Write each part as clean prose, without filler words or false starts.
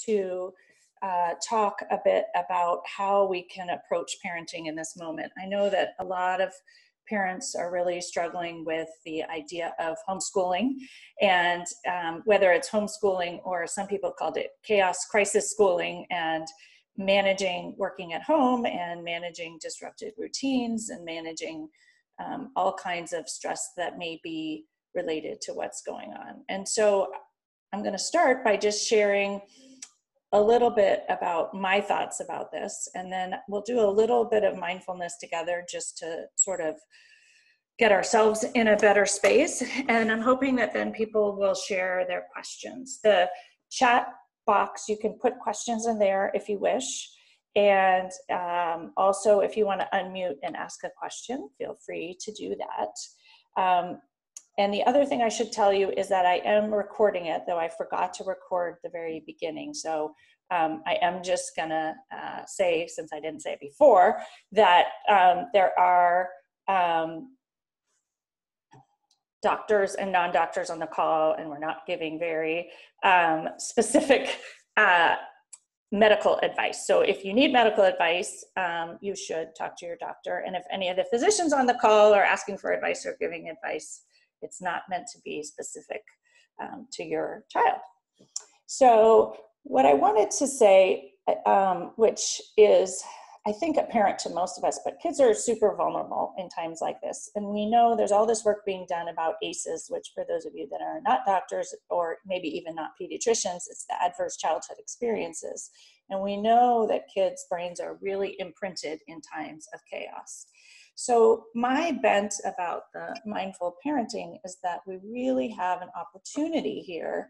to talk a bit about how we can approach parenting in this moment. I know that a lot of parents are really struggling with the idea of homeschooling, and whether it's homeschooling or some people called it chaos crisis schooling, and managing working at home and managing disrupted routines and managing all kinds of stress that may be related to what's going on. And so I'm going to start by just sharing a little bit about my thoughts about this, and then we'll do a little bit of mindfulness together just to sort of get ourselves in a better space. And I'm hoping that then people will share their questions. The chat box, you can put questions in there if you wish. And also, if you want to unmute and ask a question, feel free to do that. And the other thing I should tell you is that I am recording it, though I forgot to record the very beginning. So I am just gonna say, since I didn't say it before, that there are doctors and non-doctors on the call, and we're not giving very specific medical advice. So if you need medical advice, you should talk to your doctor. And if any of the physicians on the call are asking for advice or giving advice, it's not meant to be specific to your child. So what I wanted to say, which is, I think, apparent to most of us, but kids are super vulnerable in times like this. And we know there's all this work being done about ACEs, which for those of you that are not doctors or maybe even not pediatricians, it's the adverse childhood experiences. And we know that kids' brains are really imprinted in times of chaos. So my bent about the mindful parenting is that we really have an opportunity here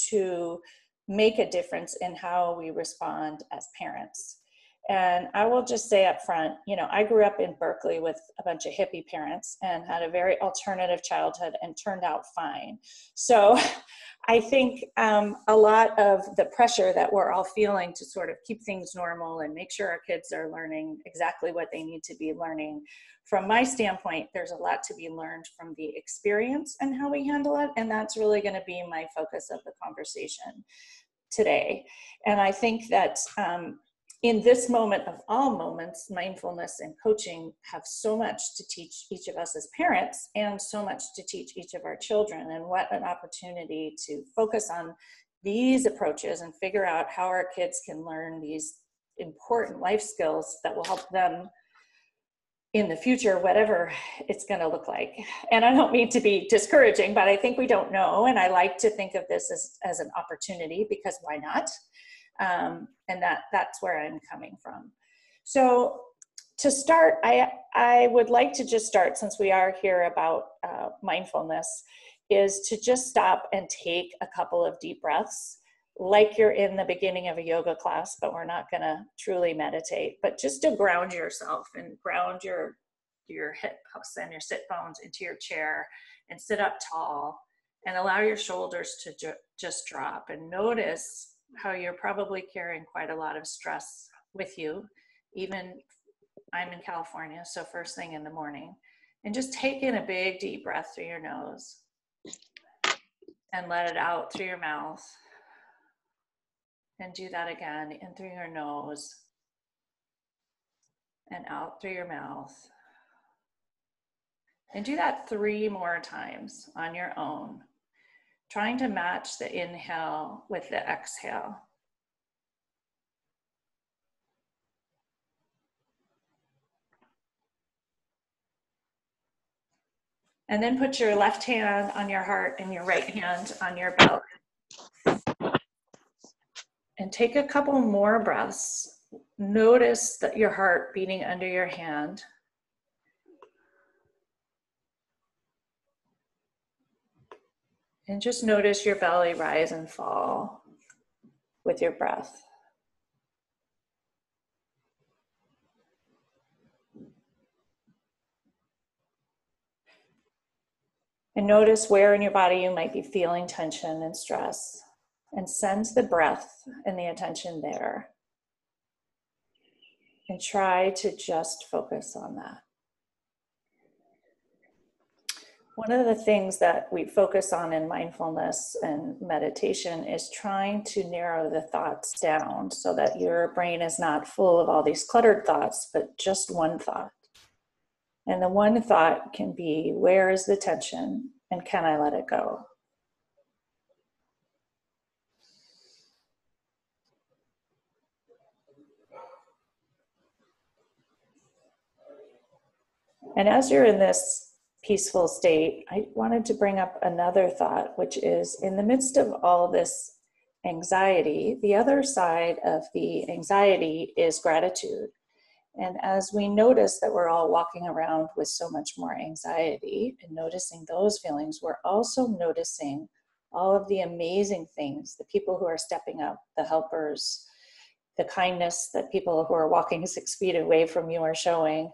to make a difference in how we respond as parents. And I will just say up front, you know, I grew up in Berkeley with a bunch of hippie parents and had a very alternative childhood and turned out fine. So I think a lot of the pressure that we're all feeling to sort of keep things normal and make sure our kids are learning exactly what they need to be learning, from my standpoint, there's a lot to be learned from the experience and how we handle it. And that's really going to be my focus of the conversation today. And I think that in this moment of all moments, mindfulness and coaching have so much to teach each of us as parents and so much to teach each of our children. And what an opportunity to focus on these approaches and figure out how our kids can learn these important life skills that will help them in the future, whatever it's going to look like. And I don't mean to be discouraging, but I think we don't know. And I like to think of this as an opportunity, because why not? And that's where I'm coming from. So to start, I would like to just start, since we are here about mindfulness, is to just stop and take a couple of deep breaths, like you're in the beginning of a yoga class, but we're not going to truly meditate, but just to ground yourself and ground your hips and your sit bones into your chair and sit up tall and allow your shoulders to just drop, and notice how you're probably carrying quite a lot of stress with you. Even I'm in California, so first thing in the morning, and just take in a big deep breath through your nose and let it out through your mouth. And do that again, in through your nose and out through your mouth. And do that 3 more times on your own, trying to match the inhale with the exhale. And then put your left hand on your heart and your right hand on your belly. And take a couple more breaths. Notice that your heart beating under your hand. And just notice your belly rise and fall with your breath. And notice where in your body you might be feeling tension and stress. And send the breath and the attention there. And try to just focus on that. One of the things that we focus on in mindfulness and meditation is trying to narrow the thoughts down so that your brain is not full of all these cluttered thoughts, but just one thought. And the one thought can be, where is the tension and can I let it go? And as you're in this peaceful state, I wanted to bring up another thought, which is in the midst of all this anxiety, the other side of the anxiety is gratitude. And as we notice that we're all walking around with so much more anxiety and noticing those feelings, we're also noticing all of the amazing things, the people who are stepping up, the helpers, the kindness that people who are walking 6 feet away from you are showing.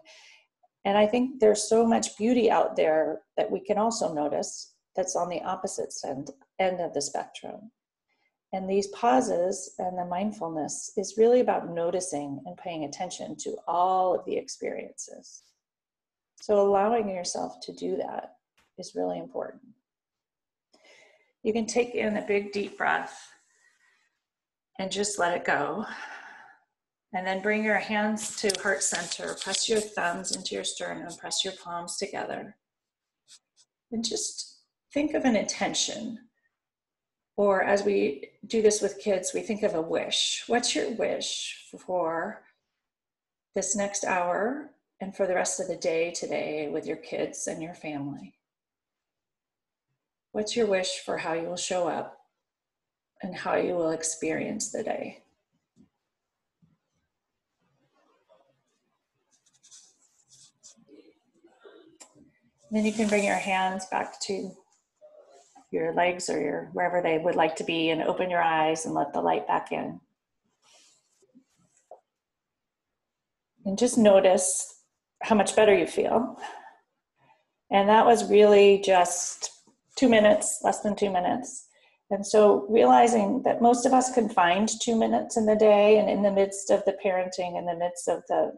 And I think there's so much beauty out there that we can also notice that's on the opposite end of the spectrum. And these pauses and the mindfulness is really about noticing and paying attention to all of the experiences. So allowing yourself to do that is really important. You can take in a big deep breath and just let it go. And then bring your hands to heart center, press your thumbs into your sternum, press your palms together. And just think of an intention. Or as we do this with kids, we think of a wish. What's your wish for this next hour and for the rest of the day today with your kids and your family? What's your wish for how you will show up and how you will experience the day? Then you can bring your hands back to your legs or wherever they would like to be and open your eyes and let the light back in. And just notice how much better you feel. And that was really just 2 minutes, less than 2 minutes. And so realizing that most of us can find 2 minutes in the day, and in the midst of the parenting, in the midst of the,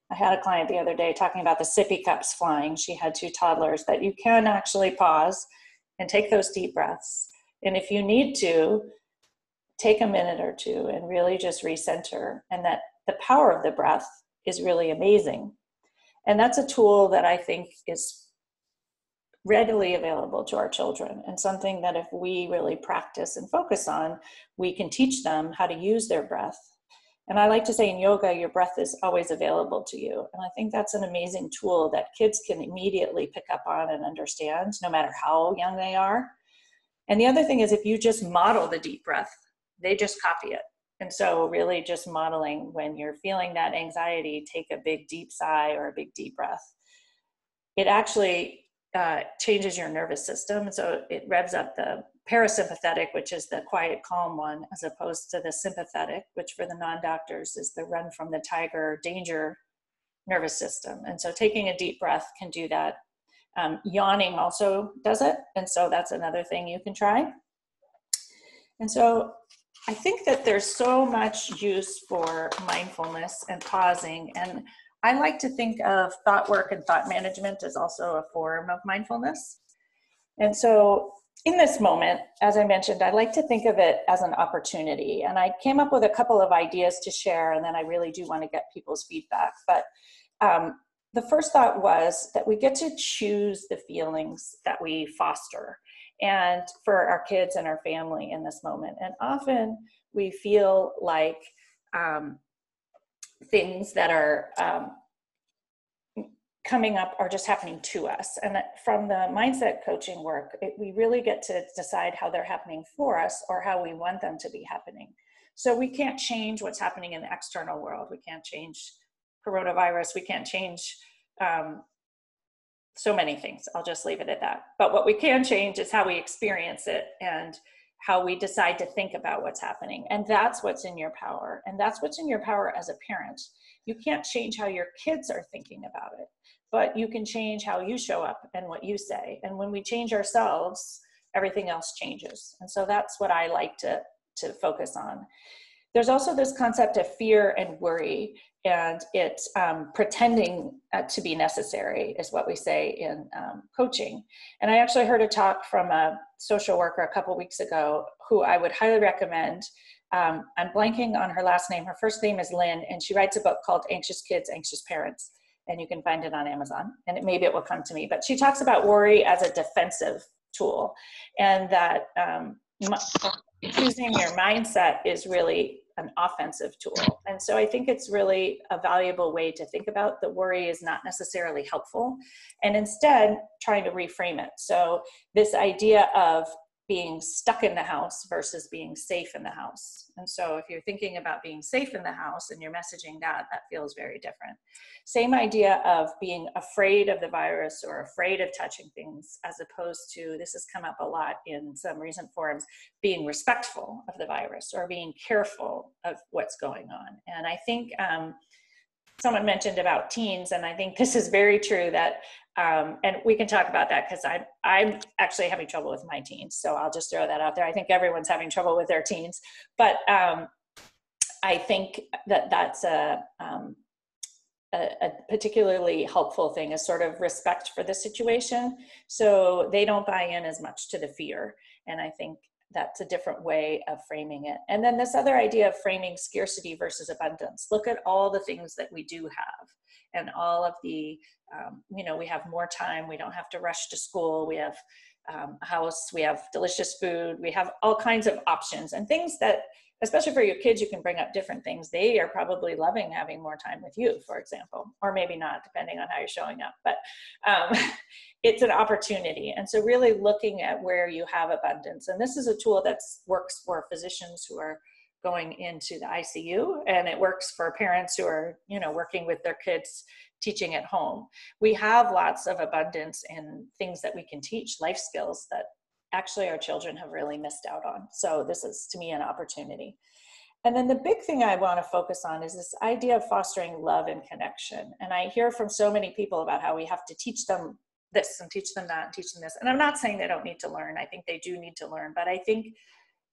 I had a client the other day talking about the sippy cups flying. She had 2 toddlers, that you can actually pause and take those deep breaths. And if you need to, take a minute or 2 and really just recenter. And that the power of the breath is really amazing. And that's a tool that I think is readily available to our children, and something that if we really practice and focus on, we can teach them how to use their breath. And I like to say in yoga, your breath is always available to you. And I think that's an amazing tool that kids can immediately pick up on and understand, no matter how young they are. And the other thing is, if you just model the deep breath, they just copy it. And so really just modeling, when you're feeling that anxiety, take a big deep sigh or a big deep breath. It actually changes your nervous system. So it revs up the parasympathetic, which is the quiet, calm one, as opposed to the sympathetic, which for the non-doctors is the run from the tiger, danger nervous system. And so taking a deep breath can do that. Yawning also does it. And so that's another thing you can try. And so I think that there's so much use for mindfulness and pausing. And I like to think of thought work and thought management as also a form of mindfulness. And so in this moment, as I mentioned, I like to think of it as an opportunity. And I came up with a couple of ideas to share, and then I really do want to get people's feedback. But the first thought was that we get to choose the feelings that we foster, and for our kids and our family in this moment. And often we feel like things that are coming up are just happening to us. And from the mindset coaching work, we really get to decide how they're happening for us or how we want them to be happening. So we can't change what's happening in the external world. We can't change coronavirus. We can't change so many things. I'll just leave it at that. But what we can change is how we experience it and how we decide to think about what's happening. And that's what's in your power. And that's what's in your power as a parent. You can't change how your kids are thinking about it, but you can change how you show up and what you say. And when we change ourselves, everything else changes. And so that's what I like to focus on. There's also this concept of fear and worry, and it's pretending to be necessary is what we say in coaching. And I actually heard a talk from a social worker a couple weeks ago who I would highly recommend. I'm blanking on her last name. Her first name is Lynn, and she writes a book called Anxious Kids, Anxious Parents, and you can find it on Amazon, and maybe it will come to me. But she talks about worry as a defensive tool, and that choosing your mindset is really an offensive tool. And so I think it's really a valuable way to think about the worry is not necessarily helpful, and instead trying to reframe it. So this idea of being stuck in the house versus being safe in the house. And so if you're thinking about being safe in the house and you're messaging that, that feels very different. Same idea of being afraid of the virus or afraid of touching things, as opposed to, this has come up a lot in some recent forums, being respectful of the virus or being careful of what's going on. And I think someone mentioned about teens, and I think this is very true that, and we can talk about that because I'm actually having trouble with my teens. So I'll just throw that out there. I think everyone's having trouble with their teens, but I think that that's a particularly helpful thing is sort of respect for the situation. So they don't buy in as much to the fear. And I think that's a different way of framing it. And then this other idea of framing scarcity versus abundance. Look at all the things that we do have and all of the, we have more time. We don't have to rush to school. We have a house, we have delicious food. We have all kinds of options and things that, especially for your kids, you can bring up different things. They are probably loving having more time with you, for example, or maybe not, depending on how you're showing up. But it's an opportunity. And so really looking at where you have abundance. And this is a tool that works for physicians who are going into the ICU, and it works for parents who are, working with their kids teaching at home. We have lots of abundance in things that we can teach, life skills that actually our children have really missed out on. So this is, to me, an opportunity. And then the big thing I want to focus on is this idea of fostering love and connection. And I hear from so many people about how we have to teach them this and teach them that and teach them this. And I'm not saying they don't need to learn. I think they do need to learn. But I think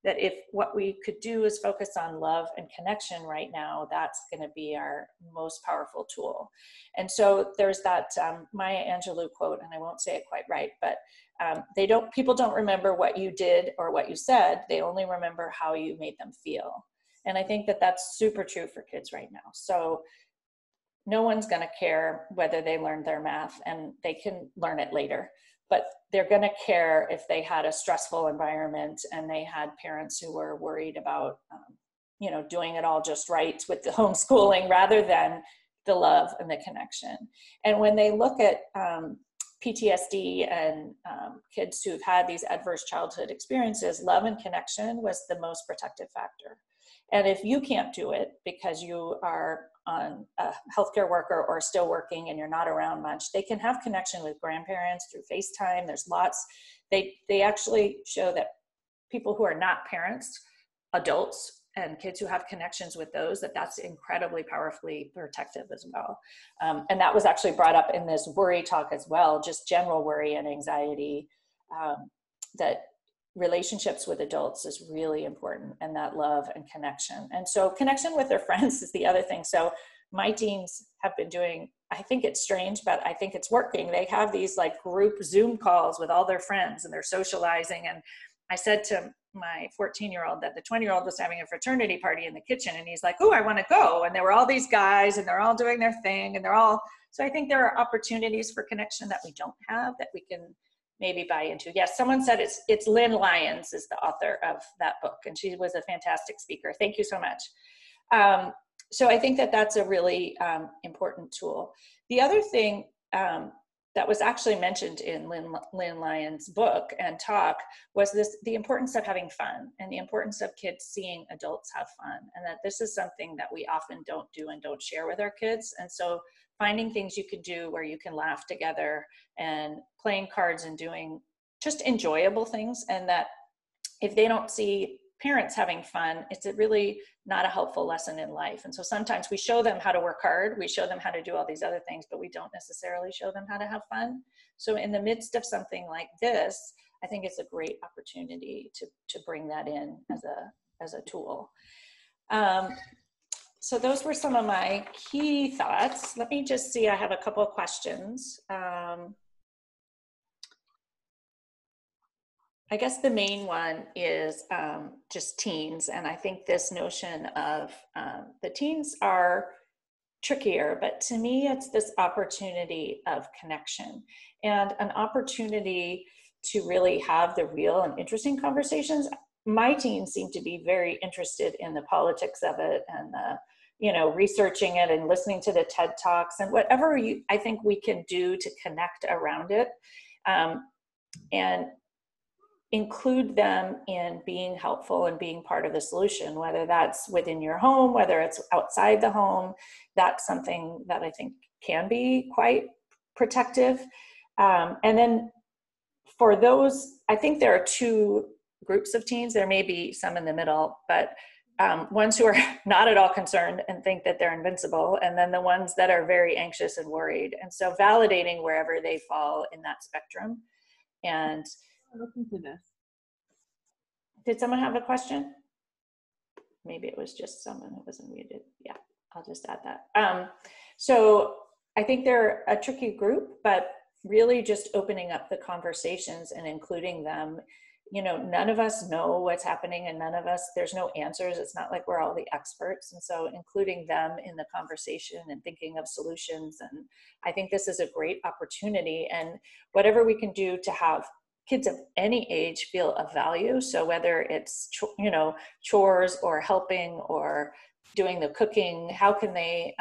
that if what we could do is focus on love and connection right now, that's going to be our most powerful tool. And so there's that Maya Angelou quote, and I won't say it quite right, but people don't remember what you did or what you said. They only remember how you made them feel. And I think that that's super true for kids right now. So no one's going to care whether they learned their math, and they can learn it later. But they're going to care if they had a stressful environment and they had parents who were worried about, doing it all just right with the homeschooling rather than the love and the connection. And when they look at PTSD and kids who've had these adverse childhood experiences, love and connection was the most protective factor. And if you can't do it because you are on a healthcare worker or still working and you're not around much, they can have connection with grandparents through FaceTime. There's lots. They actually show that people who are not parents, adults, and kids who have connections with those, that's incredibly powerfully protective as well. And that was actually brought up in this worry talk as well, just general worry and anxiety, that relationships with adults is really important, and that love and connection. And so connection with their friends is the other thing. So my teens have been doing, I think it's strange, but I think it's working. They have these like group Zoom calls with all their friends, and they're socializing. And I said to my 14-year-old that the 20-year-old was having a fraternity party in the kitchen, and he's like, "Oh, I want to go." And there were all these guys, and they're all doing their thing, and so I think there are opportunities for connection that we don't have that we can maybe buy into. Yes, someone said it's Lynn Lyons is the author of that book, and she was a fantastic speaker. Thank you so much. So I think that that's a really important tool. The other thing that was actually mentioned in Lynn Lyons' book and talk was the importance of having fun and the importance of kids seeing adults have fun, and that this is something that we often don't do and don't share with our kids. And so finding things you can do where you can laugh together and playing cards and doing just enjoyable things, and that if they don't see parents having fun, it's really not a helpful lesson in life. And so sometimes we show them how to work hard, we show them how to do all these other things, but we don't necessarily show them how to have fun. So in the midst of something like this, I think it's a great opportunity to bring that in as a tool. So those were some of my key thoughts. Let me just see, I have a couple of questions. I guess the main one is just teens. And I think this notion of the teens are trickier, but to me, it's this opportunity of connection and an opportunity to really have the real and interesting conversations. My teens seem to be very interested in the politics of it and the, you know, researching it and listening to the TED Talks and whatever I think we can do to connect around it. And include them in being helpful and being part of the solution, whether that's within your home, whether it's outside the home. That's something that I think can be quite protective. And then for those, I think there are two groups of teens. There may be some in the middle, but ones who are not at all concerned and think that they're invincible, and then the ones that are very anxious and worried. And so validating wherever they fall in that spectrum. And listen to this. Did someone have a question? Maybe it was just someone who wasn't muted. Yeah, I'll just add that. So I think they're a tricky group, but really just opening up the conversations and including them. You know, none of us know what's happening, and there's no answers. It's not like we're all the experts. And so including them in the conversation and thinking of solutions. And I think this is a great opportunity, and whatever we can do to have kids of any age feel of value. So whether it's, you know, chores or helping or doing the cooking, how can they,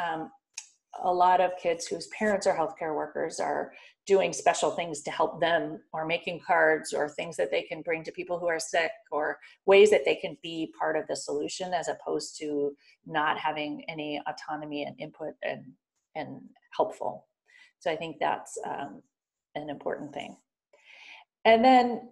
a lot of kids whose parents are healthcare workers are doing special things to help them, or making cards or things that they can bring to people who are sick, or ways that they can be part of the solution as opposed to not having any autonomy and input and helpful. So I think that's an important thing. And then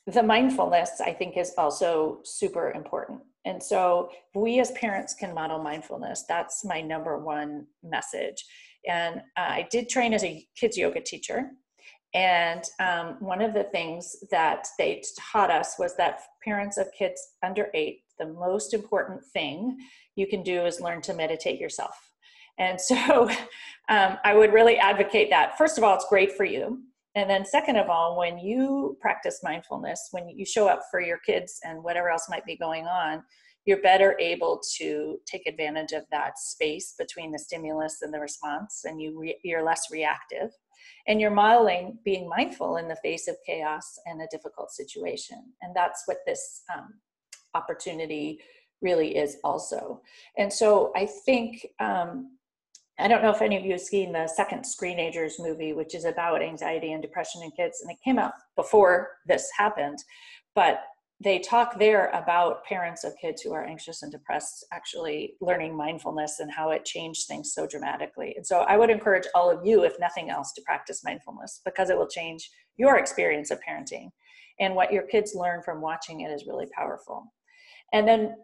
the mindfulness, I think, is also super important. And so we as parents can model mindfulness. That's my number one message. And I did train as a kids yoga teacher. And one of the things that they taught us was that parents of kids under 8, the most important thing you can do is learn to meditate yourself. And so I would really advocate that. First of all, it's great for you. And then second of all, when you practice mindfulness, when you show up for your kids and whatever else might be going on, you're better able to take advantage of that space between the stimulus and the response, and you're less reactive. And you're modeling being mindful in the face of chaos and a difficult situation. And that's what this opportunity really is also. And so I think, I don't know if any of you have seen the second Screenagers movie, which is about anxiety and depression in kids, and it came out before this happened, but they talk there about parents of kids who are anxious and depressed actually learning mindfulness and how it changed things so dramatically. And so I would encourage all of you, if nothing else, to practice mindfulness, because it will change your experience of parenting. And what your kids learn from watching it is really powerful. And then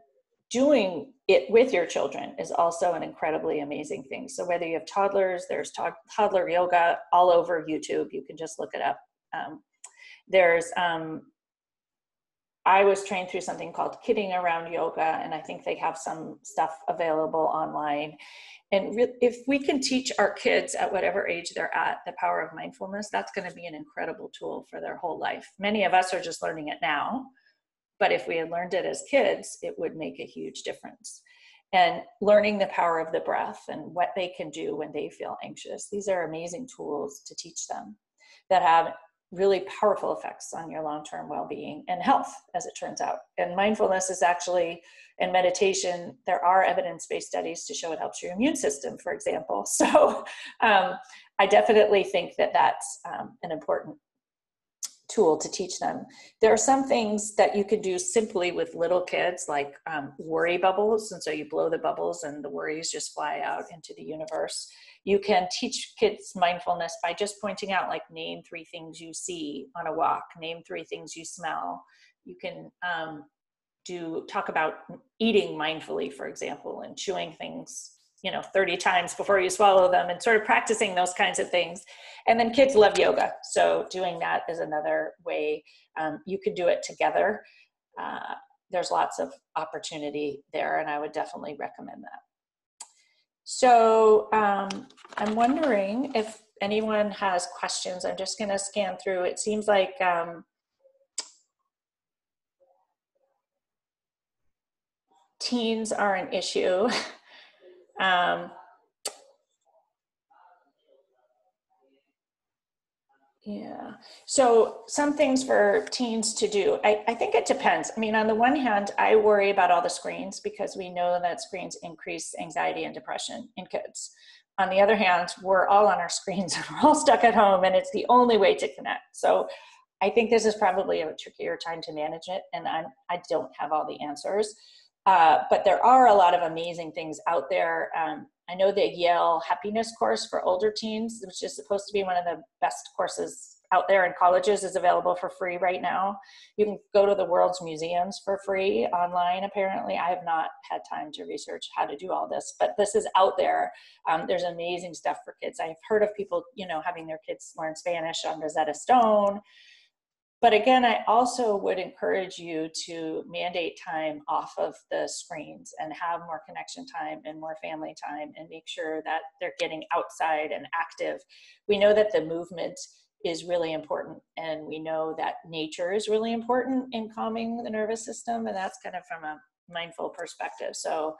doing it with your children is also an incredibly amazing thing. So whether you have toddlers, there's toddler yoga all over YouTube. You can just look it up. I was trained through something called Kidding Around Yoga, and I think they have some stuff available online. And if we can teach our kids at whatever age they're at the power of mindfulness, that's going to be an incredible tool for their whole life. Many of us are just learning it now, but if we had learned it as kids, it would make a huge difference. And learning the power of the breath and what they can do when they feel anxious. These are amazing tools to teach them that have really powerful effects on your long-term well-being and health, as it turns out. And mindfulness is actually, and meditation, there are evidence-based studies to show it helps your immune system, for example. So I definitely think that that's an important tool to teach them. There are some things that you can do simply with little kids, like worry bubbles. And so you blow the bubbles and the worries just fly out into the universe. You can teach kids mindfulness by just pointing out, like, name 3 things you see on a walk, name 3 things you smell. You can talk about eating mindfully, for example, and chewing things 30 times before you swallow them, and sort of practicing those kinds of things. And then kids love yoga. So doing that is another way. You can do it together. there's lots of opportunity there, and I would definitely recommend that. So I'm wondering if anyone has questions. I'm just going to scan through. It seems like teens are an issue. Yeah. So some things for teens to do. I think it depends. I mean, on the one hand, I worry about all the screens because we know that screens increase anxiety and depression in kids. On the other hand, we're all on our screens and we're all stuck at home, and it's the only way to connect. So I think this is probably a trickier time to manage it, and I don't have all the answers. But there are a lot of amazing things out there. I know the Yale happiness course for older teens, which is supposed to be one of the best courses out there in colleges, is available for free right now. You can go to the world's museums for free online, apparently. I have not had time to research how to do all this, but this is out there. There's amazing stuff for kids. I've heard of people, having their kids learn Spanish on Rosetta Stone. But again, I also would encourage you to mandate time off of the screens and have more connection time and more family time, and make sure that they're getting outside and active. We know that the movement is really important, and we know that nature is really important in calming the nervous system, and that's kind of from a mindful perspective. So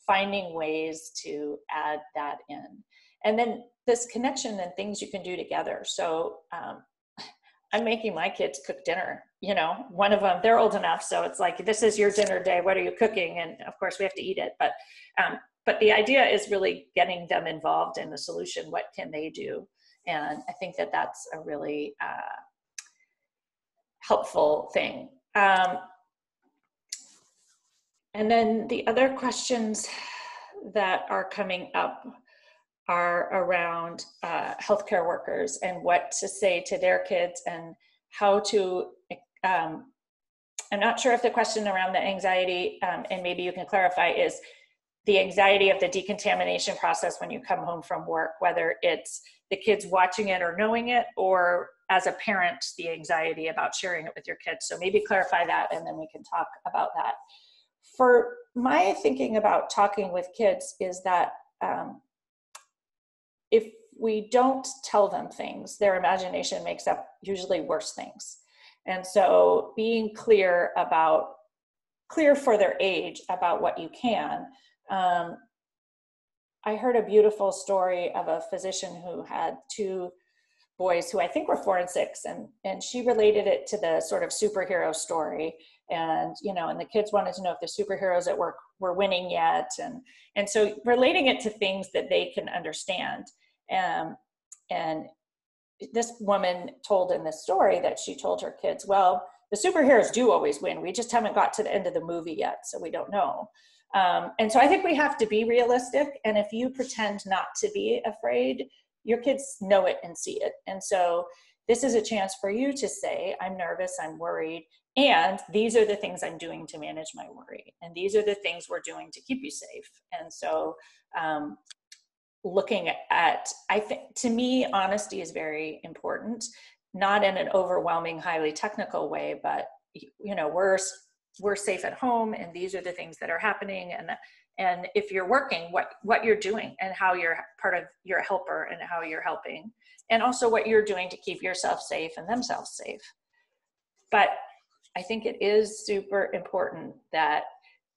finding ways to add that in. And then this connection and things you can do together. So I'm making my kids cook dinner. One of them, they're old enough, so it's like, this is your dinner day. What are you cooking? And of course we have to eat it. But the idea is really getting them involved in the solution. What can they do? And I think that that's a really helpful thing. And then the other questions that are coming up are around healthcare workers and what to say to their kids and how to, I'm not sure if the question around the anxiety, and maybe you can clarify, is the anxiety of the decontamination process when you come home from work, whether it's the kids watching it or knowing it, or as a parent, the anxiety about sharing it with your kids. So maybe clarify that, and then we can talk about that. For my thinking about talking with kids is that if we don't tell them things, their imagination makes up usually worse things. And so being clear for their age about what you can. I heard a beautiful story of a physician who had two boys who I think were 4 and 6, and she related it to the sort of superhero story. And, and the kids wanted to know if the superheroes at work were winning yet. And so relating it to things that they can understand. And this woman told in this story that she told her kids, well, the superheroes do always win. We just haven't got to the end of the movie yet, so we don't know. And so I think we have to be realistic. And if you pretend not to be afraid, your kids know it and see it. And so this is a chance for you to say, I'm nervous, I'm worried, and these are the things I'm doing to manage my worry. And these are the things we're doing to keep you safe. And so looking at, I think, to me, honesty is very important, not in an overwhelming, highly technical way, but, we're safe at home, and these are the things that are happening. And if you're working, what you're doing and how you're part of, you're a helper and how you're helping, and also what you're doing to keep yourself safe and themselves safe. But I think it is super important that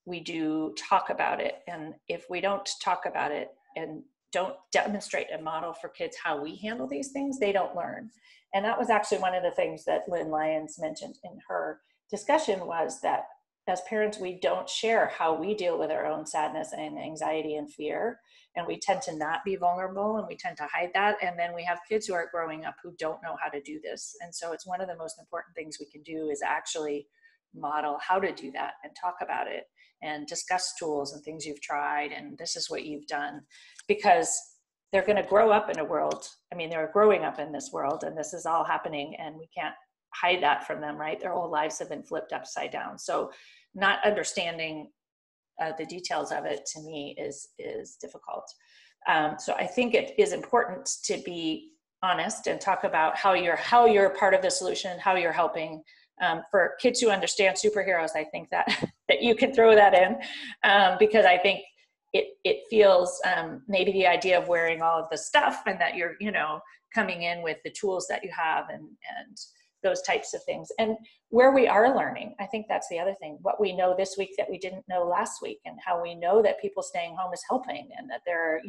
we do talk about it. And if we don't talk about it and don't demonstrate and model for kids how we handle these things, they don't learn. And that was actually one of the things that Lynn Lyons mentioned in her discussion, was that as parents, we don't share how we deal with our own sadness and anxiety and fear. And we tend to not be vulnerable, and we tend to hide that. And then we have kids who are growing up who don't know how to do this. And so it's one of the most important things we can do is actually model how to do that and talk about it and discuss tools and things you've tried. And this is what you've done, because they're going to grow up in a world. I mean, they're growing up in this world, and this is all happening, and we can't hide that from them, right? Their whole lives have been flipped upside down. So not understanding the details of it, to me, is difficult. So I think it is important to be honest and talk about how you're part of the solution, how you're helping. For kids who understand superheroes, I think that that you can throw that in, because I think it feels, maybe the idea of wearing all of the stuff and that you're, coming in with the tools that you have and those types of things. And where we are learning, I think that's the other thing, what we know this week that we didn't know last week, and how we know that people staying home is helping, and that there are,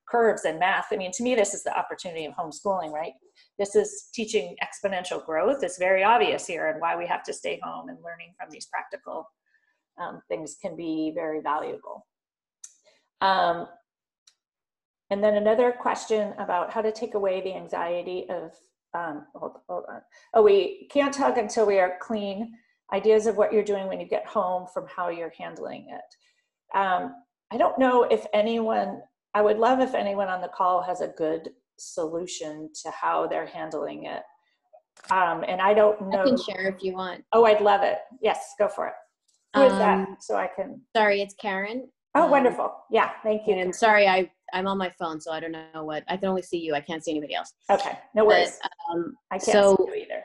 curves and math. I mean, to me, this is the opportunity of homeschooling, right? This is teaching exponential growth. It's very obvious here, and why we have to stay home, and learning from these practical things can be very valuable. And then another question about how to take away the anxiety of, hold on. Oh, we can't hug until we are clean. Ideas of what you're doing when you get home from how you're handling it. I don't know if anyone, I would love if anyone on the call has a good solution to how they're handling it. And I don't know. I can share if you want. Oh, I'd love it. Yes, go for it. Who is that? So I can. Sorry, it's Karen. Oh, wonderful. Yeah, thank you. And sorry, I'm on my phone, so I don't know what, I can only see you. I can't see anybody else. Okay, no worries. But, I can't see you either.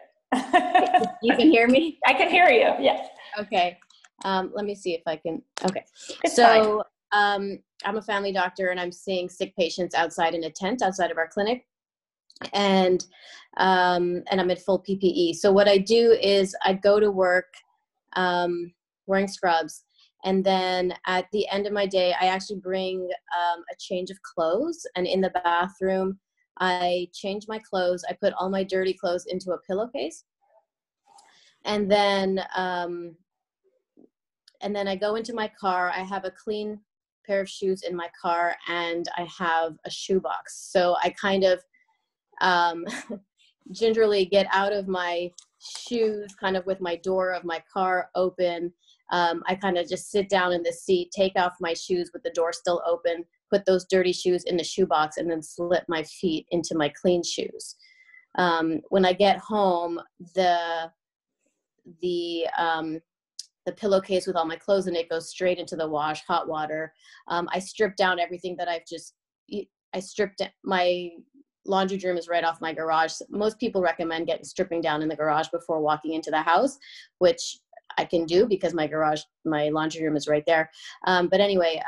You can hear me? I can hear you, yes. Okay. Let me see if I can, okay. It's so I'm a family doctor, and I'm seeing sick patients outside in a tent outside of our clinic. And I'm in full PPE. So what I do is I go to work wearing scrubs. And then at the end of my day, I actually bring a change of clothes. And in the bathroom, I change my clothes. I put all my dirty clothes into a pillowcase. And then I go into my car. I have a clean pair of shoes in my car, and I have a shoebox. So I kind of gingerly get out of my shoes, kind of with my door of my car open. I kind of just sit down in the seat, take off my shoes with the door still open, put those dirty shoes in the shoebox, and then slip my feet into my clean shoes. When I get home, the pillowcase with all my clothes in it goes straight into the wash, hot water. I strip down everything that I stripped. My laundry room is right off my garage. Most people recommend stripping down in the garage before walking into the house, which I can do because my laundry room is right there. But anyway,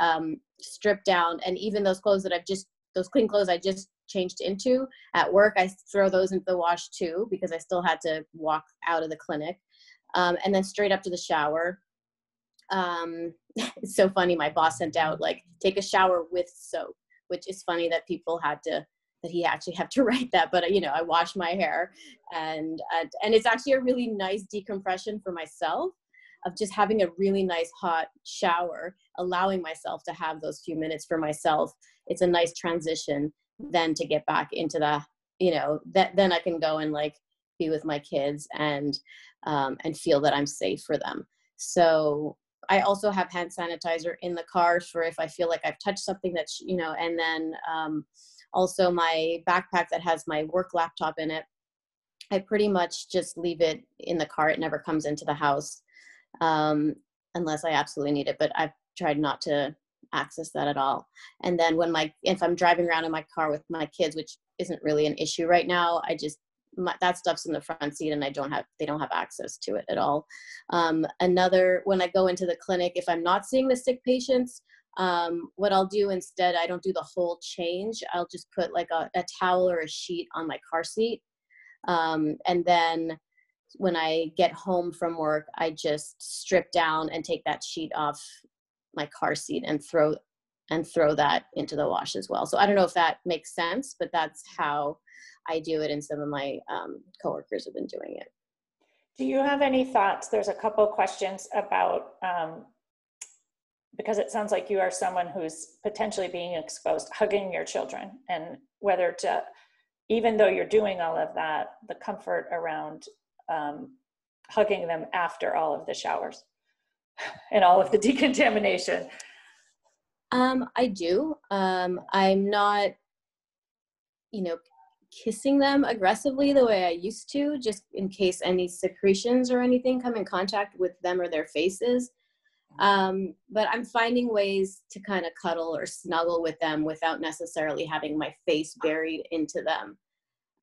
strip down, and even those clothes that those clean clothes I just changed into at work, I throw those into the wash too, because I still had to walk out of the clinic. And then straight up to the shower. It's so funny. My boss sent out, like, take a shower with soap, which is funny that he actually have to write that, but I wash my hair, and it's actually a really nice decompression for myself of just having a really nice hot shower, allowing myself to have those few minutes for myself. It's a nice transition then to get back into then I can go and like be with my kids and feel that I'm safe for them. So I also have hand sanitizer in the car for if I feel like I've touched something that's, and then also my backpack that has my work laptop in it, I pretty much just leave it in the car. It never comes into the house unless I absolutely need it, but I've tried not to access that at all. And then if I'm driving around in my car with my kids, which isn't really an issue right now, that stuff's in the front seat, and they don't have access to it at all. When I go into the clinic, if I'm not seeing the sick patients, what I'll do instead, I don't do the whole change. I'll just put like a towel or a sheet on my car seat. And then when I get home from work, I just strip down and take that sheet off my car seat and throw that into the wash as well. So I don't know if that makes sense, but that's how I do it, and some of my coworkers have been doing it. Do you have any thoughts? There's a couple of questions about, because it sounds like you are someone who's potentially being exposed, hugging your children, and whether to, even though you're doing all of that, the comfort around hugging them after all of the showers and all of the decontamination. I do. I'm not, kissing them aggressively the way I used to, just in case any secretions or anything come in contact with them or their faces. But I'm finding ways to kind of cuddle or snuggle with them without necessarily having my face buried into them.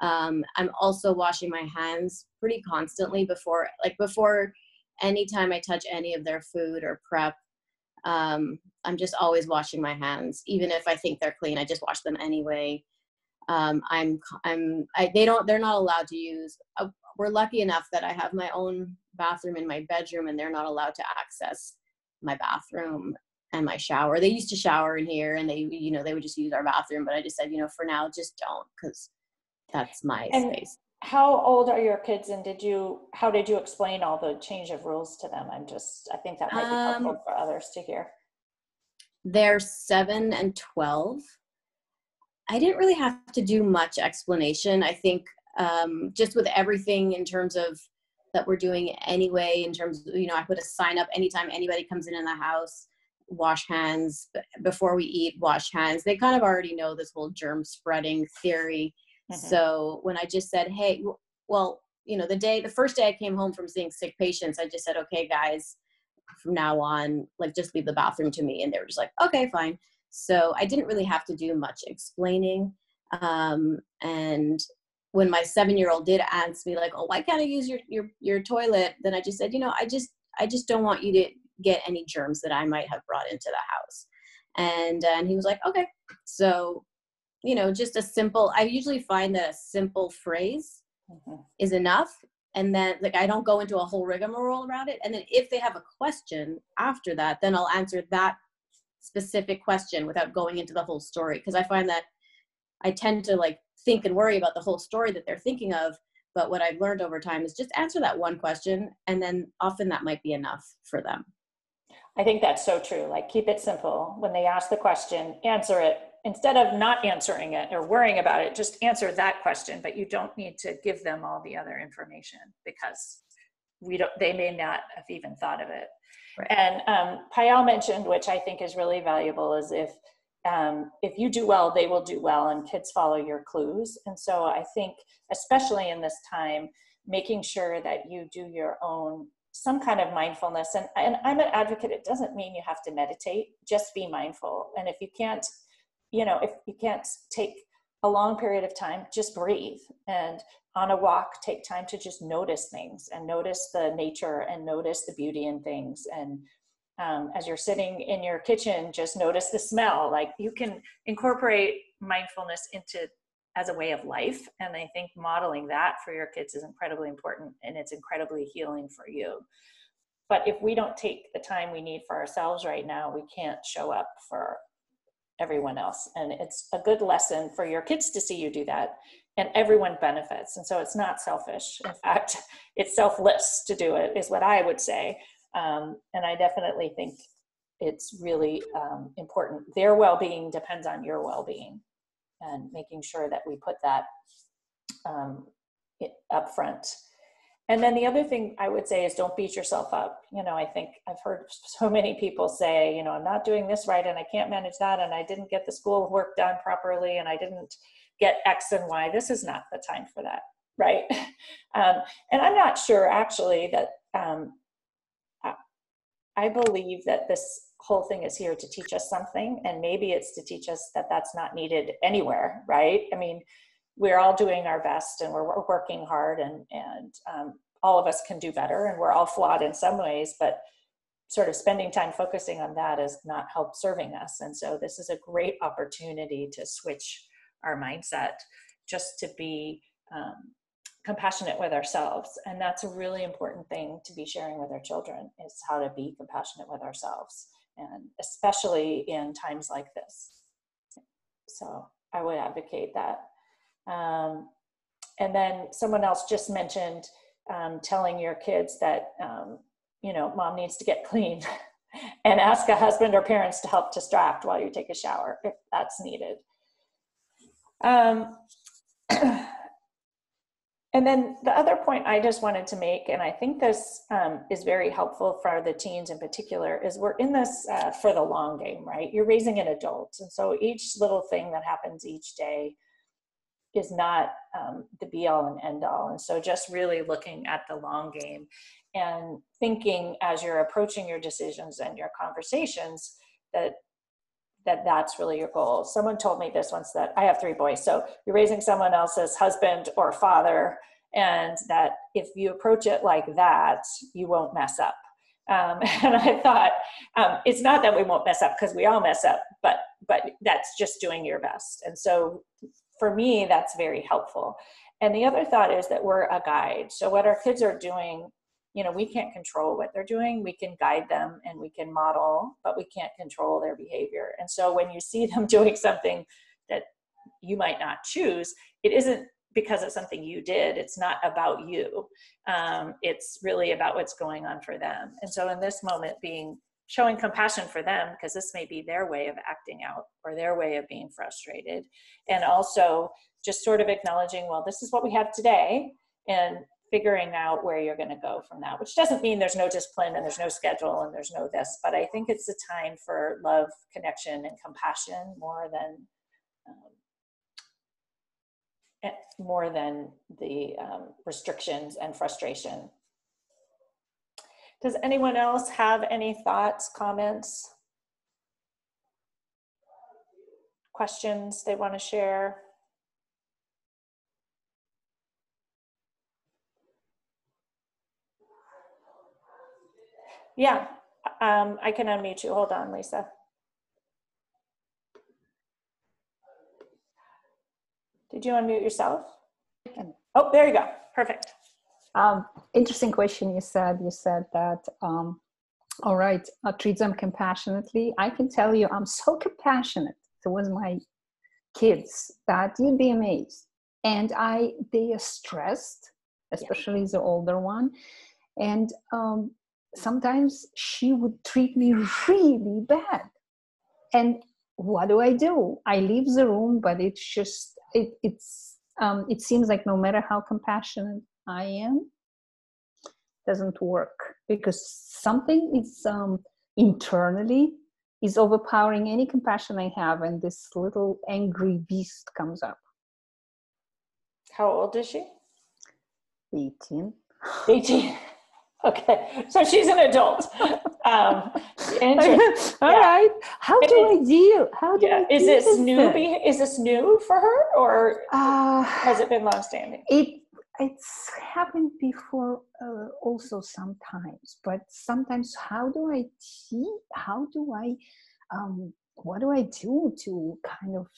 I'm also washing my hands pretty constantly before anytime I touch any of their food or prep, I'm just always washing my hands. Even if I think they're clean, I just wash them anyway. They're not allowed to use, we're lucky enough that I have my own bathroom in my bedroom, and they're not allowed to access my bathroom and my shower. They used to shower in here, and they would just use our bathroom, but I just said, for now, just don't, because that's my space. How old are your kids, and how did you explain all the change of rules to them? I think that might be helpful for others to hear. They're 7 and 12. I didn't really have to do much explanation. I think just with everything in terms of that we're doing anyway, in terms of, I put a sign up anytime anybody comes in the house, wash hands before we eat, wash hands. They kind of already know this whole germ spreading theory. Mm-hmm. So when I just said, hey, well, the first day I came home from seeing sick patients, I just said, okay, guys, from now on, like, just leave the bathroom to me. And they were just like, okay, fine. So I didn't really have to do much explaining. And when my 7-year-old did ask me, like, oh, why can't I use your toilet? Then I just said, I just don't want you to get any germs that I might have brought into the house. And he was like, okay. So, just I usually find that a simple phrase is enough. And then, like, I don't go into a whole rigmarole around it. And then if they have a question after that, then I'll answer that specific question without going into the whole story. Because I find that I tend to, like, think and worry about the whole story that they're thinking of. But what I've learned over time is just answer that one question. And then often that might be enough for them. I think that's so true. Like, keep it simple. When they ask the question, answer it. Instead of not answering it or worrying about it, just answer that question, but you don't need to give them all the other information, because they may not have even thought of it. Right. And Payal mentioned, which I think is really valuable, is if you do well, they will do well, and kids follow your clues. And so I think, especially in this time, making sure that you do your own some kind of mindfulness. And I'm an advocate. It doesn't mean you have to meditate, just be mindful. And if you can't take a long period of time, just breathe. And on a walk, take time to just notice things and notice the nature and notice the beauty in things. And as you're sitting in your kitchen, just notice the smell. Like, you can incorporate mindfulness as a way of life. And I think modeling that for your kids is incredibly important, and it's incredibly healing for you. But if we don't take the time we need for ourselves right now, we can't show up for everyone else. And it's a good lesson for your kids to see you do that, and everyone benefits. And so it's not selfish. In fact, it's selfless to do it, is what I would say. And I definitely think it's really important. Their well-being depends on your well-being, and making sure that we put that up front. And then the other thing I would say is, don't beat yourself up. I think I've heard so many people say, I'm not doing this right, and I can't manage that, and I didn't get the school work done properly, and I didn't get X and Y. This is not the time for that, right? And I'm not sure, actually, that I believe that this whole thing is here to teach us something, and maybe it's to teach us that that's not needed anywhere, right? I mean, we're all doing our best, and we're working hard, and all of us can do better, and we're all flawed in some ways, but sort of spending time focusing on that has not helped serving us. And so this is a great opportunity to switch our mindset, just to be compassionate with ourselves. And that's a really important thing to be sharing with our children, is how to be compassionate with ourselves, and especially in times like this. So I would advocate that. And then someone else just mentioned telling your kids that, mom needs to get clean, and ask a husband or parents to help distract while you take a shower if that's needed. And then the other point I just wanted to make, and I think this is very helpful for the teens in particular, is we're in this for the long game, right? You're raising an adult. And so each little thing that happens each day is not the be all and end all. And so just really looking at the long game and thinking, as you're approaching your decisions and your conversations, that's really your goal. Someone told me this once, that I have 3 boys. So you're raising someone else's husband or father, and that if you approach it like that, you won't mess up. And I thought, it's not that we won't mess up, because we all mess up, but that's just doing your best. And so for me, that's very helpful. And the other thought is that we're a guide. So what our kids are doing, we can't control what they're doing. We can guide them and we can model, but we can't control their behavior. And so when you see them doing something that you might not choose, it isn't because it's something you did. It's not about you. It's really about what's going on for them. And so in this moment, showing compassion for them, because this may be their way of acting out or their way of being frustrated. And also just sort of acknowledging, well, this is what we have today, and figuring out where you're going to go from that, which doesn't mean there's no discipline and there's no schedule and there's no this, but I think it's a time for love, connection, and compassion more than the restrictions and frustration. Does anyone else have any thoughts, comments, questions they want to share? Yeah, I can unmute you. Hold on, Lisa. Did you unmute yourself? Oh, there you go. Perfect. Interesting question. You said that, all right, treat them compassionately. I can tell you, I'm so compassionate towards my kids that you'd be amazed. And they are stressed, especially the older one. And sometimes she would treat me really bad. And what do? I leave the room, but it's just, it seems like no matter how compassionate I am, doesn't work, because something is internally is overpowering any compassion I have, and this little angry beast comes up. How old is she? 18. 18. Okay, so she's an adult. All right. How do I deal? Is this new? Is this new for her, or has it been long-standing? It's happened before, also sometimes. But sometimes, what do I do to kind of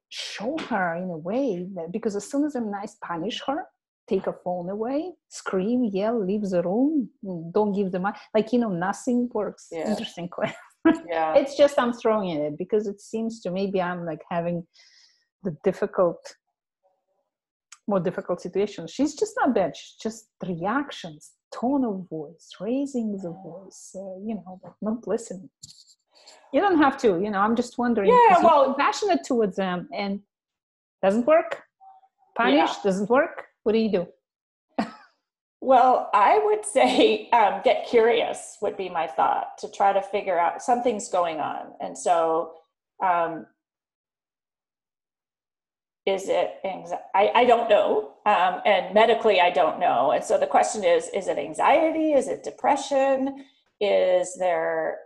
show her in a way that, because as soon as I'm nice, punish her. Take her phone away, scream, yell, leave the room, don't give the money. Nothing works. Yeah. Interesting question. Yeah. It's just I'm throwing it because it seems to maybe I'm like having the more difficult situation. She's just not bad. She's just the reactions, tone of voice, raising the voice, but not listening. You don't have to, I'm just wondering. Yeah, well, you're compassionate towards them and doesn't work. Punish doesn't work. What do you do? Well, I would say get curious would be my thought, to try to figure out something's going on. And so is it anxiety? I don't know. And medically, I don't know. And so the question is it anxiety? Is it depression? Is there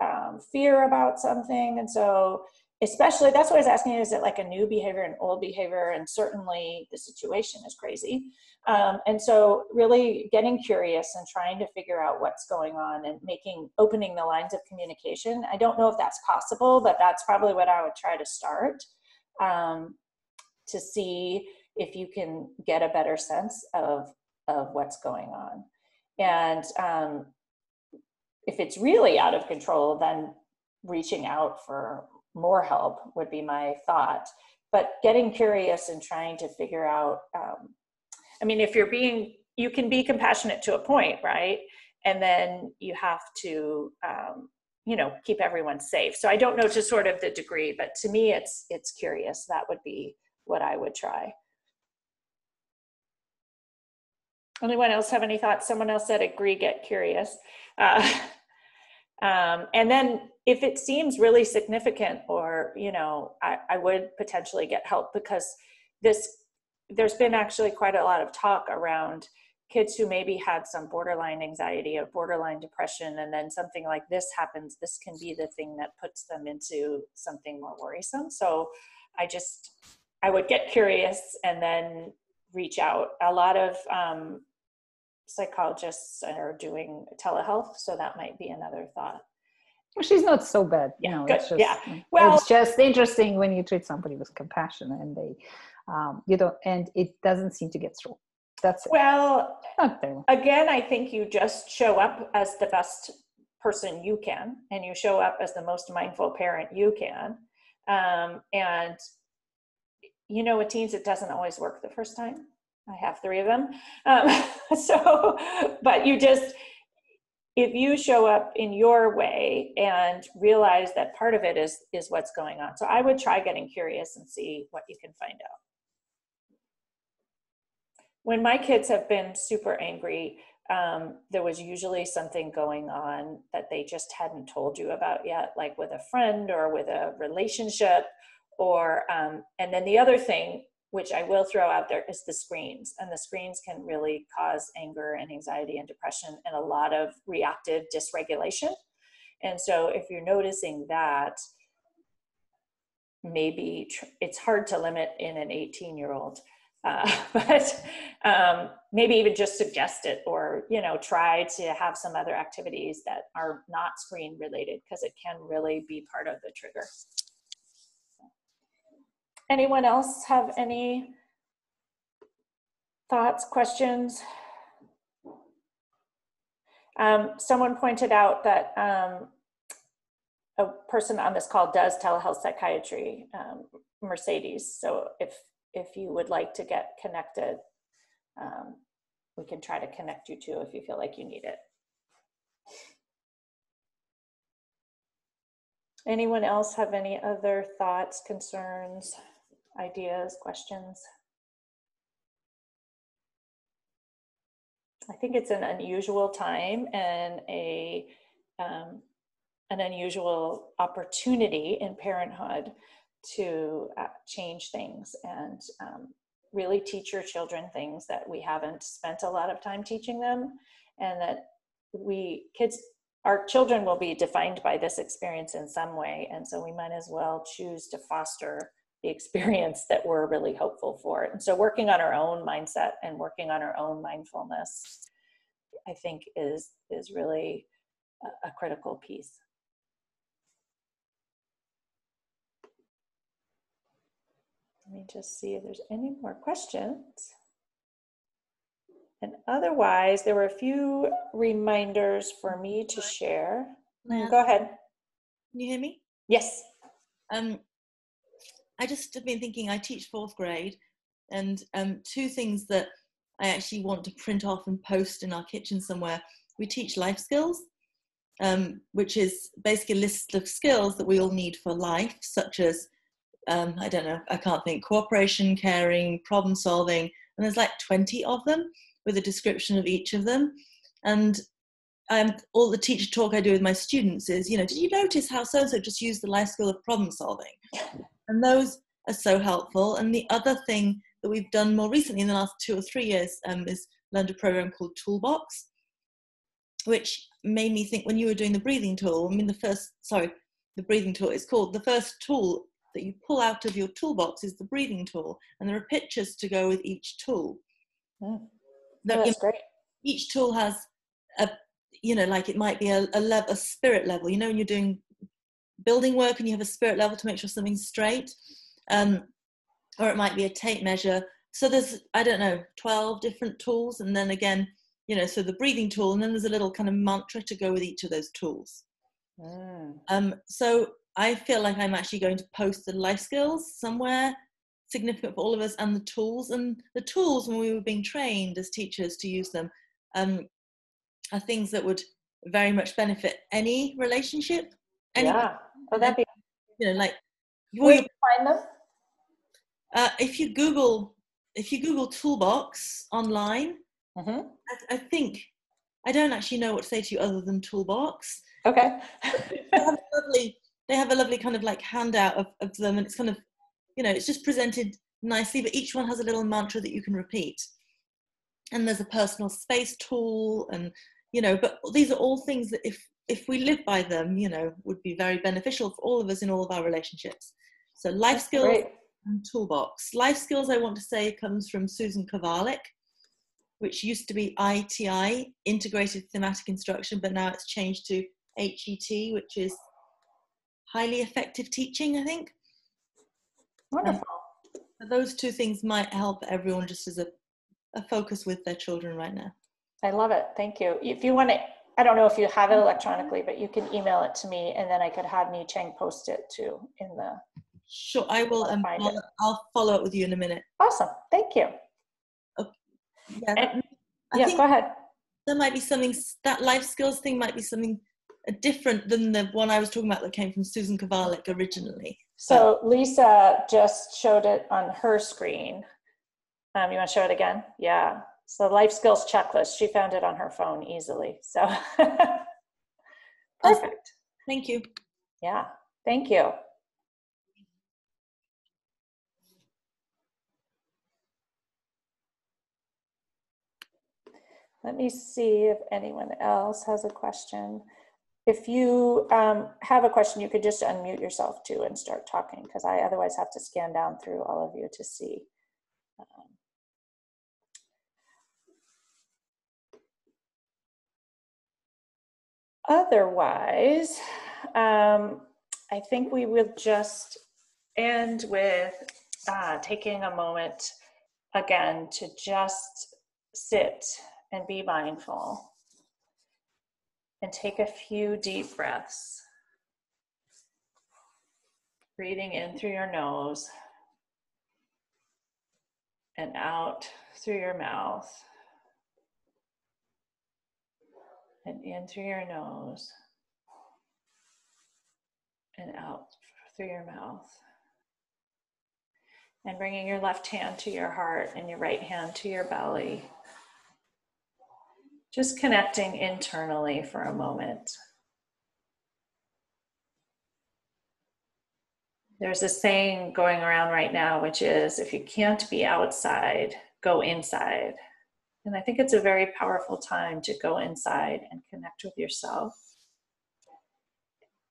fear about something? And so especially, that's what I was asking, is it like a new behavior, an old behavior? And certainly the situation is crazy. And so really getting curious and trying to figure out what's going on and opening the lines of communication. I don't know if that's possible, but that's probably what I would try to start, to see if you can get a better sense of what's going on. And if it's really out of control, then reaching out for more help would be my thought. But getting curious and trying to figure out, if you can be compassionate to a point, right? And then you have to, keep everyone safe. So I don't know to sort of the degree, but to me, it's curious. That would be what I would try. Anyone else have any thoughts? Someone else said agree, get curious. And then if it seems really significant, or, I would potentially get help, because there's been actually quite a lot of talk around kids who maybe had some borderline anxiety or borderline depression, and then something like this happens. This can be the thing that puts them into something more worrisome. So I would get curious and then reach out. A lot of psychologists are doing telehealth, so that might be another thought. She's not so bad. Yeah, No, good. it's just, Yeah. Well, it's just interesting when you treat somebody with compassion and they, you don't, and it doesn't seem to get through. That's it. Well, Not very much. again, I think you just show up as the best person you can, and you show up as the most mindful parent you can. And you know, with teens, it doesn't always work the first time. I have 3 of them. So, but you just, if you show up in your way and realize that part of it is what's going on. So I would try getting curious and see what you can find out. When my kids have been super angry, there was usually something going on that they just hadn't told you about yet, like with a friend or with a relationship, or, and then the other thing, which I will throw out there, is the screens. And the screens can really cause anger and anxiety and depression and a lot of reactive dysregulation. And so if you're noticing that, maybe it's hard to limit in an 18-year-old, but maybe even just suggest it, or, you know, try to have some other activities that are not screen related, because it can really be part of the trigger. Anyone else have any thoughts, questions? Someone pointed out that a person on this call does telehealth psychiatry, Mercedes. So if you would like to get connected, we can try to connect you to if you feel like you need it. Anyone else have any other thoughts, concerns, ideas, questions? I think it's an unusual time and an unusual opportunity in parenthood to change things and really teach your children things that we haven't spent a lot of time teaching them, and that our children will be defined by this experience in some way, and so we might as well choose to foster the experience that we're really hopeful for. And so working on our own mindset and working on our own mindfulness, I think is really a critical piece. Let me just see if there's any more questions. And otherwise, there were a few reminders for me to share. Go ahead. Can you hear me? Yes. I just have been thinking, I teach 4th grade, and 2 things that I actually want to print off and post in our kitchen somewhere. We teach life skills, which is basically a list of skills that we all need for life, such as, I don't know, I can't think, cooperation, caring, problem solving, and there's like 20 of them with a description of each of them. And all the teacher talk I do with my students is, you know, did you notice how so-and-so just used the life skill of problem solving? And those are so helpful. And the other thing that we've done more recently in the last 2 or 3 years is learned a program called Toolbox, which made me think, when you were doing the breathing tool, the breathing tool is called, the first tool that you pull out of your toolbox is the breathing tool. And there are pictures to go with each tool. That's great. Each tool has a, you know, like it might be a spirit level, you know, when you're doing building work and you have a spirit level to make sure something's straight, or it might be a tape measure. So there's, I don't know, 12 different tools. And then again, you know, so the breathing tool, and then there's a little kind of mantra to go with each of those tools. So I feel like I'm actually going to post the life skills somewhere significant for all of us, and the tools. And the tools, when we were being trained as teachers to use them, are things that would very much benefit any relationship. Yeah. Oh, that'd be, you know, like, where you find them? If you Google Toolbox online, I think, I don't actually know what to say to you other than Toolbox. Okay. They have a lovely kind of like handout of them, and it's kind of, you know, it's just presented nicely, but each one has a little mantra that you can repeat. And there's a personal space tool, and, you know, but these are all things that if we live by them, you know, would be very beneficial for all of us in all of our relationships. So life skills, toolbox. Life skills, I want to say, comes from Susan Kowalik, which used to be ITI, Integrated Thematic Instruction, but now it's changed to HET, which is Highly Effective Teaching, I think. Wonderful. Those two things might help everyone just as a focus with their children right now. I love it. Thank you. If you want to, I don't know if you have it electronically, but you can email it to me, and then I could have Ni Cheng post it too in the. Sure, I will. I'll follow up with you in a minute. Awesome. Thank you. Okay. Yeah, And, I yes, think go ahead. there might be something, that life skills thing might be something different than the one I was talking about that came from Susan Kowalik originally. So Lisa just showed it on her screen. You want to show it again? Yeah. So life skills checklist. She found it on her phone easily. So perfect. Thank you. Yeah. Thank you. Let me see if anyone else has a question. If you have a question, you could just unmute yourself too and start talking, because I otherwise have to scan down through all of you to see. Otherwise, I think we will just end with taking a moment again to just sit and be mindful and take a few deep breaths. Breathing in through your nose and out through your mouth. And in through your nose and out through your mouth. And bringing your left hand to your heart and your right hand to your belly. Just connecting internally for a moment. There's a saying going around right now, which is, if you can't be outside, go inside. And I think it's a very powerful time to go inside and connect with yourself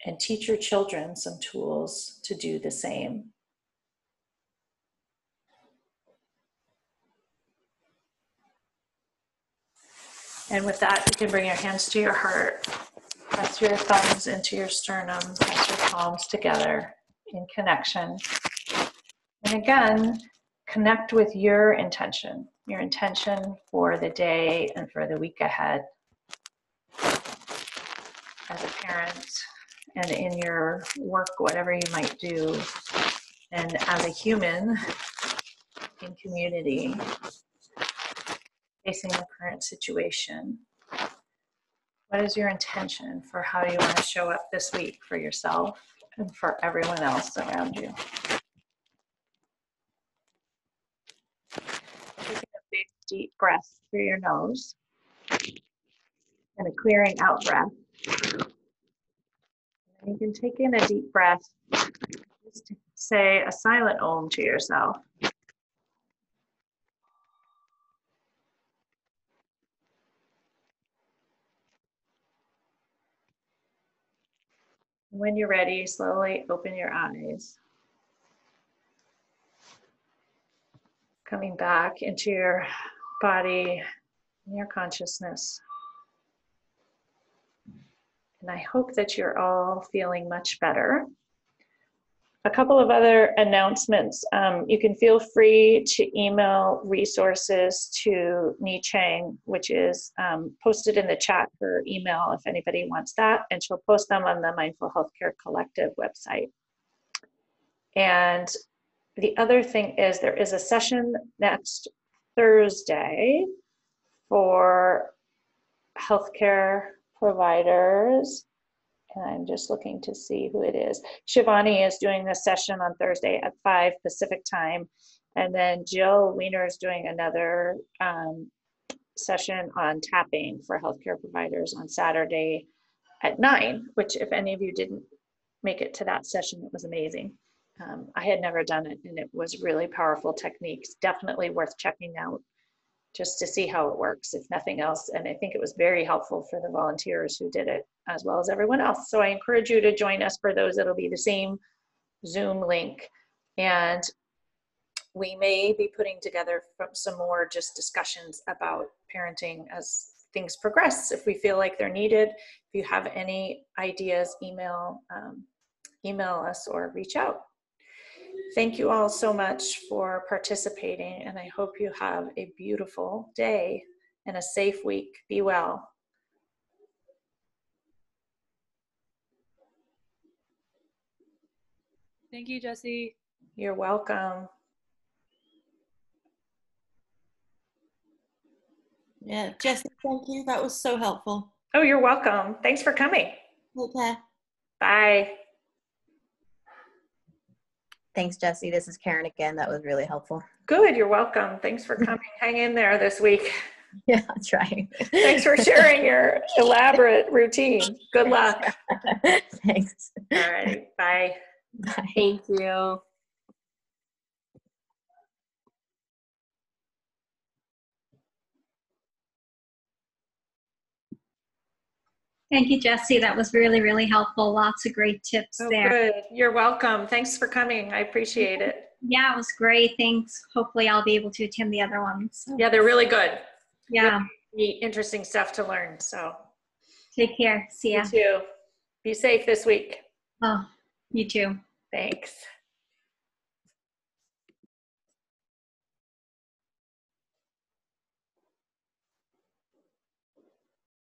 and teach your children some tools to do the same. And with that, you can bring your hands to your heart, press your thumbs into your sternum, press your palms together in connection. And again, connect with your intention for the day and for the week ahead. As a parent and in your work, whatever you might do, and as a human in community, facing the current situation. What is your intention for how you want to show up this week for yourself and for everyone else around you? Taking a big deep breath through your nose and a clearing out breath. And you can take in a deep breath, just say a silent Om to yourself. When you're ready, slowly open your eyes. Coming back into your body and your consciousness. And I hope that you're all feeling much better. A couple of other announcements. You can feel free to email resources to Ni Cheng, which is posted in the chat, her email, if anybody wants that, and she'll post them on the Mindful Healthcare Collective website. And the other thing is there is a session next Thursday for healthcare providers. And I'm just looking to see who it is. Shivani is doing a session on Thursday at 5 Pacific time. And then Jill Wiener is doing another session on tapping for healthcare providers on Saturday at 9, which if any of you didn't make it to that session, it was amazing. I had never done it and it was really powerful techniques, definitely worth checking out just to see how it works, if nothing else. And I think it was very helpful for the volunteers who did it as well as everyone else. So I encourage you to join us for those. It'll be the same Zoom link. And we may be putting together some more just discussions about parenting as things progress, if we feel like they're needed. If you have any ideas, email us or reach out. Thank you all so much for participating, and I hope you have a beautiful day and a safe week. Be well. Thank you, Jessie. You're welcome. Yeah, Jessie, thank you. That was so helpful. Oh, you're welcome. Thanks for coming. Take care. Bye. Thanks, Jessie. This is Karen again. That was really helpful. Good, you're welcome. Thanks for coming. Hang in there this week. Yeah, I'll try. Thanks for sharing your elaborate routine. Good luck. Thanks. All right, bye. Bye. Thank you. Thank you, Jessie. That was really, really helpful. Lots of great tips Oh, there. good. You're welcome. Thanks for coming. I appreciate it. Yeah, it was great. Thanks. Hopefully I'll be able to attend the other ones. Yeah, they're really good. Yeah. Really interesting stuff to learn. So Take care. See ya. you too. Be safe this week. Oh, you too. Thanks.